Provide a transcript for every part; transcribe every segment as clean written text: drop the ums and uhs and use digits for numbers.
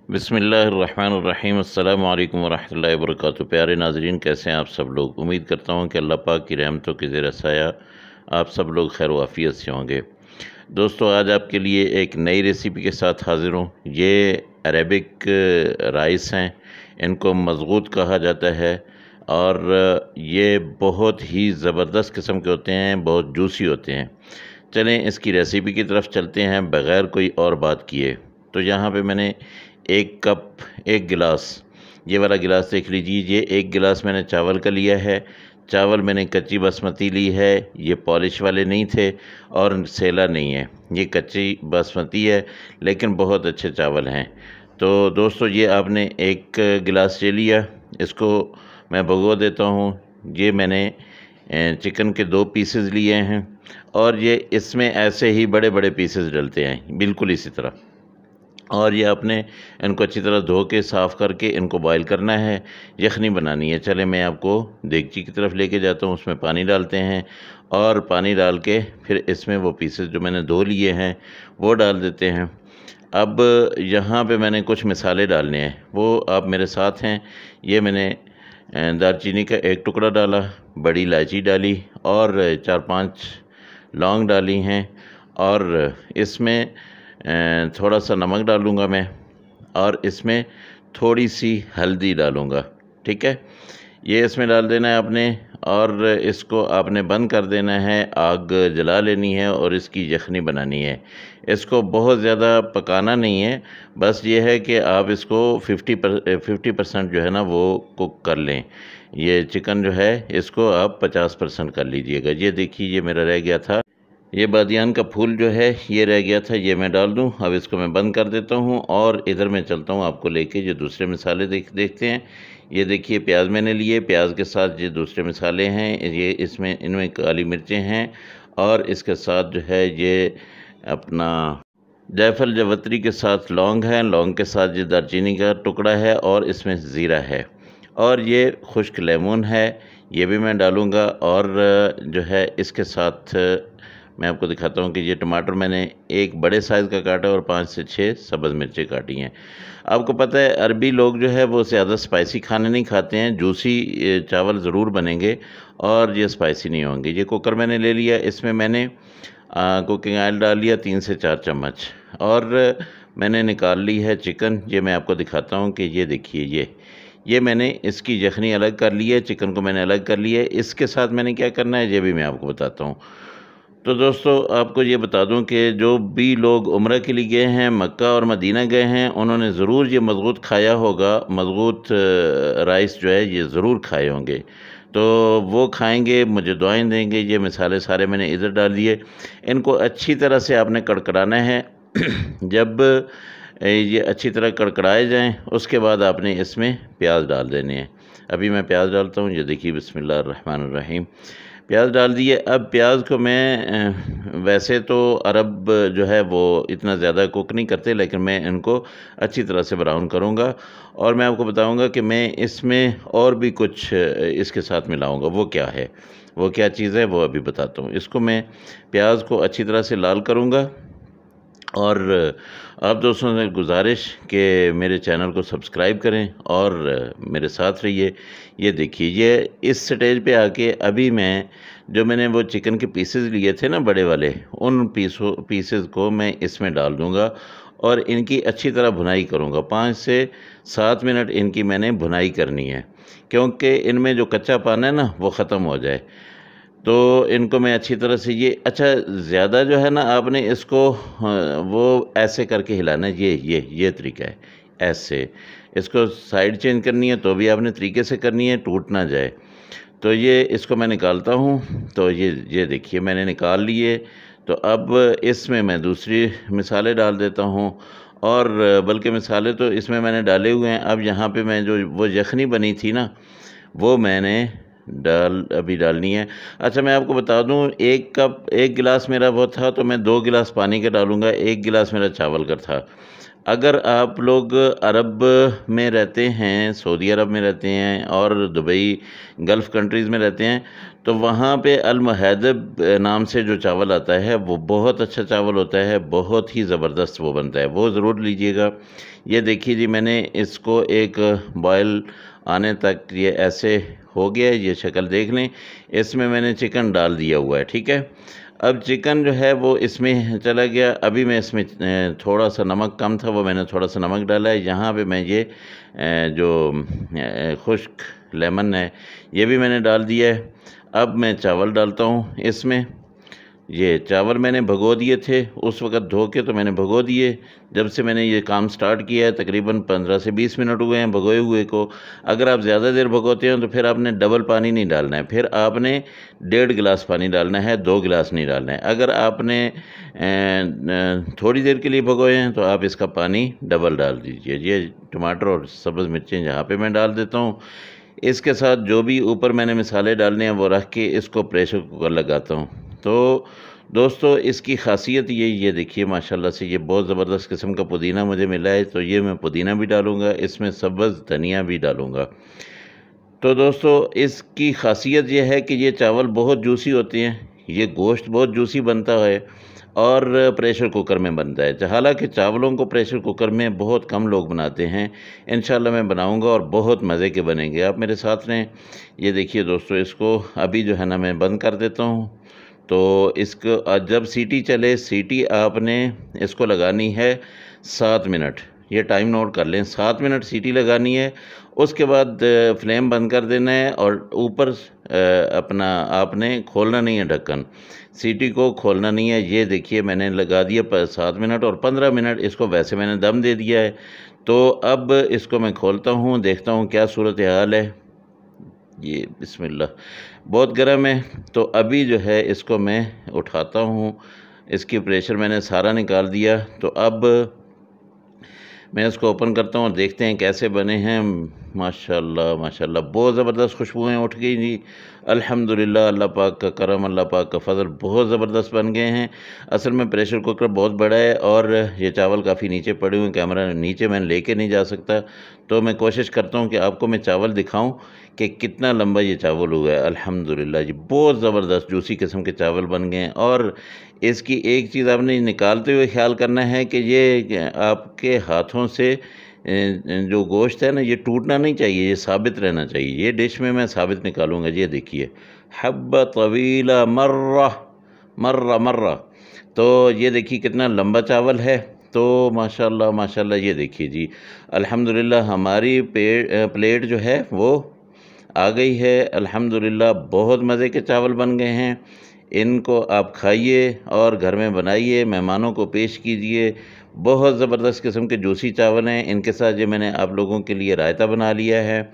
बिस्मिल्लाहिर्रहमानिर्रहीम अस्सलामु अलैकुम वरहमतुल्लाहि वबरकातुहू। प्यारे नाज़रीन, कैसे हैं आप सब लोग। उम्मीद करता हूँ कि अल्लाह पाक की रहमतों के ज़ेर साया आप सब लोग खैर वाफ़ियत से होंगे। दोस्तों, आज आपके लिए एक नई रेसिपी के साथ हाज़िर हूँ। ये अरेबिक राइस हैं, इनको मज़गूत कहा जाता है और ये बहुत ही ज़बरदस्त किस्म के होते हैं, बहुत जूसी होते हैं। चलें इसकी रेसिपी की तरफ चलते हैं बग़ैर कोई और बात किए। तो यहाँ पे मैंने 1 कप 1 गिलास, ये वाला गिलास देख लीजिए, ये 1 गिलास मैंने चावल का लिया है। चावल मैंने कच्ची बासमती ली है, ये पॉलिश वाले नहीं थे और सेला नहीं है, ये कच्ची बासमती है, लेकिन बहुत अच्छे चावल हैं। तो दोस्तों, ये आपने 1 गिलास ले लिया, इसको मैं भिगो देता हूँ। ये मैंने चिकन के 2 पीसेस लिए हैं और ये इसमें ऐसे ही बड़े बड़े पीसेस डलते हैं, बिल्कुल इसी तरह। और ये आपने इनको अच्छी तरह धो के साफ़ करके इनको बॉयल करना है, यखनी बनानी है। चले मैं आपको देगची की तरफ लेके जाता हूँ, उसमें पानी डालते हैं और पानी डाल के फिर इसमें वो पीसेस जो मैंने धो लिए हैं वो डाल देते हैं। अब यहाँ पे मैंने कुछ मसाले डालने हैं, वो आप मेरे साथ हैं। ये मैंने दालचीनी का 1 टुकड़ा डाला, बड़ी इलायची डाली और 4-5 लौंग डाली हैं और इसमें थोड़ा सा नमक डालूँगा मैं और इसमें थोड़ी सी हल्दी डालूँगा, ठीक है। ये इसमें डाल देना है आपने और इसको आपने बंद कर देना है, आग जला लेनी है और इसकी यखनी बनानी है। इसको बहुत ज़्यादा पकाना नहीं है, बस ये है कि आप इसको 50% जो है ना वो कुक कर लें। ये चिकन जो है इसको आप 50% कर लीजिएगा। ये देखिए, ये मेरा रह गया था, ये बादियान का फूल जो है ये रह गया था, ये मैं डाल दूं। अब इसको मैं बंद कर देता हूं और इधर मैं चलता हूं आपको लेके जो दूसरे मसाले देखते हैं। ये देखिए, प्याज मैंने लिए, प्याज के साथ ये दूसरे मसाले हैं, ये इसमें इनमें काली मिर्चें हैं और इसके साथ जो है ये अपना जायफल जावित्री के साथ लौंग है, लौंग के साथ ये दालचीनी का टुकड़ा है और इसमें ज़ीरा है और ये खुश्क लेमन है, ये भी मैं डालूँगा। और जो है इसके साथ मैं आपको दिखाता हूँ कि ये टमाटर मैंने एक बड़े साइज़ का काटा और 5 से 6 सब्ज़ मिर्चें काटी हैं। आपको पता है अरबी लोग जो है वो ज़्यादा स्पाइसी खाने नहीं खाते हैं, जूसी चावल ज़रूर बनेंगे और ये स्पाइसी नहीं होंगे। ये कुकर मैंने ले लिया, इसमें मैंने कुकिंग ऑयल डाल लिया 3 से 4 चम्मच और मैंने निकाल ली है चिकन। ये मैं आपको दिखाता हूँ कि ये देखिए, ये मैंने इसकी यखनी अलग कर ली है, चिकन को मैंने अलग कर लिया है। इसके साथ मैंने क्या करना है ये भी मैं आपको बताता हूँ। तो दोस्तों, आपको ये बता दूं कि जो भी लोग उम्रा के लिए गए हैं, मक्का और मदीना गए हैं, उन्होंने ज़रूर ये मज़गूत खाया होगा। मज़गूत राइस जो है ये ज़रूर खाए होंगे, तो वो खाएंगे, मुझे दुआएं देंगे। ये मसाले सारे मैंने इधर डाल दिए, इनको अच्छी तरह से आपने कड़कड़ाना है। जब ये अच्छी तरह कड़कड़ाए जाएं उसके बाद आपने इसमें प्याज डाल देने हैं। अभी मैं प्याज डालता हूँ, ये देखिए, बिस्मिल्लाहिर्रहमानिर्रहीम। प्याज डाल दिए। अब प्याज को मैं वैसे तो अरब जो है वो इतना ज़्यादा कुक नहीं करते, लेकिन मैं इनको अच्छी तरह से ब्राउन करूँगा और मैं आपको बताऊँगा कि मैं इसमें और भी कुछ इसके साथ मिलाऊँगा। वो क्या है, वो क्या चीज़ है, वो अभी बताता हूँ। इसको मैं प्याज को अच्छी तरह से लाल करूँगा और आप दोस्तों से गुजारिश कि मेरे चैनल को सब्सक्राइब करें और मेरे साथ रहिए। ये देखिए, ये इस स्टेज पे आके अभी मैंने वो चिकन के पीसेस लिए थे ना बड़े वाले, उन पीसेस को मैं इसमें डाल दूँगा और इनकी अच्छी तरह भुनाई करूँगा। 5 से 7 मिनट इनकी मैंने भुनाई करनी है, क्योंकि इनमें जो कच्चापन है ना वो ख़त्म हो जाए। तो इनको मैं अच्छी तरह से अच्छा, ज़्यादा जो है ना आपने इसको वो ऐसे करके हिलाना है। ये तरीका है, ऐसे इसको साइड चेंज करनी है तो भी आपने तरीके से करनी है, टूट ना जाए। तो ये इसको मैं निकालता हूँ। तो ये देखिए, मैंने निकाल लिए। तो अब इसमें मैं दूसरी मसाले डाल देता हूँ और बल्कि मसाले तो इसमें मैंने डाले हुए हैं। अब यहाँ पे मैं जो वो यखनी बनी थी ना वो मैंने अभी डालनी है। अच्छा, मैं आपको बता दूं, 1 गिलास मेरा वो था तो मैं 2 गिलास पानी का डालूँगा, 1 गिलास मेरा चावल का था। अगर आप लोग अरब में रहते हैं, सऊदी अरब में रहते हैं और दुबई गल्फ़ कंट्रीज़ में रहते हैं, तो वहाँ पे अल मुहैदब नाम से जो चावल आता है वो बहुत अच्छा चावल होता है, बहुत ही ज़बरदस्त वो बनता है, वो ज़रूर लीजिएगा। ये देखिए जी, मैंने इसको एक बॉयल आने तक ये ऐसे हो गया है, ये शक्ल देख लें। इसमें मैंने चिकन डाल दिया हुआ है, ठीक है। अब चिकन जो है वो इसमें चला गया। अभी मैं इसमें थोड़ा सा नमक कम था, वो मैंने थोड़ा सा नमक डाला है। यहाँ पे मैं ये जो खुश्क लेमन है ये भी मैंने डाल दिया है। अब मैं चावल डालता हूँ इसमें। ये चावल मैंने भगो दिए थे उस वक़्त, धो के तो मैंने भगो दिए। जब से मैंने ये काम स्टार्ट किया है तकरीबन 15 से 20 मिनट हुए हैं भगोए हुए को। अगर आप ज़्यादा देर भगोते हो तो फिर आपने डबल पानी नहीं डालना है, फिर आपने 1.5 गिलास पानी डालना है, 2 गिलास नहीं डालना है। अगर आपने थोड़ी देर के लिए भगोए हैं तो आप इसका पानी डबल डाल दीजिए। ये टमाटर और सब्ज़ मिर्चें यहाँ पे मैं डाल देता हूँ। इसके साथ जो भी ऊपर मैंने मसाले डालने हैं वो रख के इसको प्रेशर कुकर लगाता हूँ। तो दोस्तों इसकी ख़ासियत ये देखिए माशाल्लाह से ये बहुत ज़बरदस्त किस्म का पुदीना मुझे मिला है, तो ये मैं पुदीना भी डालूँगा, इसमें सब्ज़ धनिया भी डालूँगा। तो दोस्तों इसकी ख़ासियत ये है कि ये चावल बहुत जूसी होते हैं, ये गोश्त बहुत जूसी बनता है और प्रेशर कुकर में बनता है। हालाँकि चावलों को प्रेशर कुकर में बहुत कम लोग बनाते हैं। इंशाल्लाह मैं बनाऊँगा और बहुत मज़े के बनेंगे, आप मेरे साथ रहें। ये देखिए दोस्तों, इसको अभी जो है ना मैं बंद कर देता हूँ। तो इसको जब सीटी चले, सीटी आपने इसको लगानी है 7 मिनट। ये टाइम नोट कर लें, 7 मिनट सीटी लगानी है। उसके बाद फ्लेम बंद कर देना है और ऊपर अपना आपने खोलना नहीं है ढक्कन, सीटी को खोलना नहीं है। ये देखिए मैंने लगा दिया 7 मिनट और 15 मिनट इसको वैसे मैंने दम दे दिया है। तो अब इसको मैं खोलता हूँ, देखता हूँ क्या सूरत हाल है। ये बिस्मिल्लाह, बहुत गर्म है। तो अभी जो है इसको मैं उठाता हूँ, इसकी प्रेशर मैंने सारा निकाल दिया। तो अब मैं इसको ओपन करता हूँ और देखते हैं कैसे बने हैं। माशाल्लाह माशाल्लाह, बहुत ज़बरदस्त खुशबुएँ उठ गई जी। अल्हम्दुलिल्लाह, अल्लाह पाक का करम, अल्लाह पाक का फ़ज़ल, बहुत ज़बरदस्त बन गए हैं। असल में प्रेशर कुकर बहुत बड़ा है और ये चावल काफ़ी नीचे पड़े हुए हैं, कैमरा नीचे मैं लेके नहीं जा सकता। तो मैं कोशिश करता हूँ कि आपको मैं चावल दिखाऊँ कि कितना लंबा ये चावल हुआ है। अल्हम्दुलिल्लाह जी, बहुत ज़बरदस्त जूसी किस्म के चावल बन गए हैं। और इसकी एक चीज़ आपने निकालते हुए ख्याल करना है कि ये आपके हाथों से जो गोश्त है ना ये टूटना नहीं चाहिए, ये साबित रहना चाहिए। ये डिश में मैं साबित निकालूँगा। ये देखिए, हब्बा तवीला मर्रा मर्रा मर्रा। तो ये देखिए कितना लंबा चावल है। तो माशाल्लाह माशाल्लाह, ये देखिए जी, अल्हम्दुलिल्लाह हमारी प्लेट जो है वो आ गई है। अल्हम्दुलिल्लाह बहुत मज़े के चावल बन गए हैं। इनको आप खाइए और घर में बनाइए, मेहमानों को पेश कीजिए। बहुत ज़बरदस्त किस्म के जूसी चावल हैं। इनके साथ ये मैंने आप लोगों के लिए रायता बना लिया है।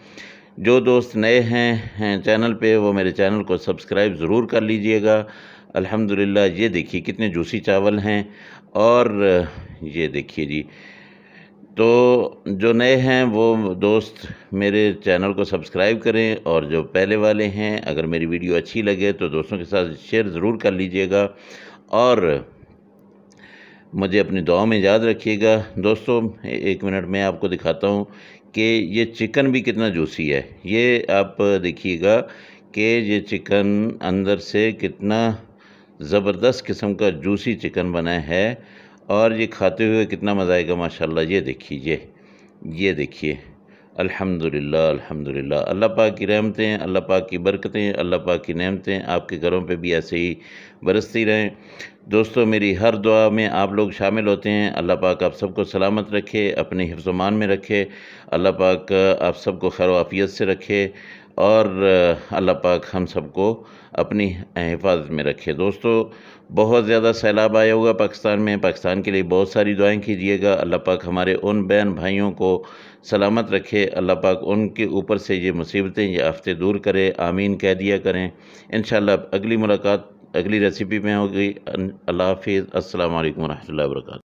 जो दोस्त नए हैं चैनल पे, वो मेरे चैनल को सब्सक्राइब ज़रूर कर लीजिएगा। अल्हम्दुलिल्लाह, ये देखिए कितने जूसी चावल हैं। और ये देखिए जी, तो जो नए हैं वो दोस्त मेरे चैनल को सब्सक्राइब करें, और जो पहले वाले हैं अगर मेरी वीडियो अच्छी लगे तो दोस्तों के साथ शेयर ज़रूर कर लीजिएगा और मुझे अपनी दुआ में याद रखिएगा। दोस्तों एक मिनट में आपको दिखाता हूँ कि ये चिकन भी कितना जूसी है। ये आप देखिएगा कि ये चिकन अंदर से कितना ज़बरदस्त किस्म का जूसी चिकन बना है और ये खाते हुए कितना मज़ा आएगा माशाल्लाह। ये देखिए, ये देखिए, अल्हम्दुलिल्लाह अल्हम्दुलिल्लाह। अल्लाह पाक की रहमतें, अल्लाह पाक की बरकतें, अल्लाह पाक की नेमतें आपके घरों पे भी ऐसे ही बरसती रहें। दोस्तों मेरी हर दुआ में आप लोग शामिल होते हैं। अल्लाह पाक आप सबको सलामत रखे, अपने हिफ्ज़-ओ-मान में रखे। अल्लाह पाक आप सबको खैर आफ़ियत से रखे और अल्लाह पाक हम सबको अपनी हिफाजत में रखे। दोस्तों बहुत ज़्यादा सैलाब आया हुआ पाकिस्तान में, पाकिस्तान के लिए बहुत सारी दुआएं कीजिएगा। अल्लाह पाक हमारे उन बहन भाइयों को सलामत रखे, अल्लाह पाक उनके ऊपर से ये मुसीबतें, ये आफ़तें दूर करे, आमीन कह दिया करें। इंशाअल्लाह अगली मुलाकात अगली रेसिपी में होगी। अल्लाह हाफ़िज़। अस्सलामु अलैकुम व रहमतुल्लाहि व बरकातहू।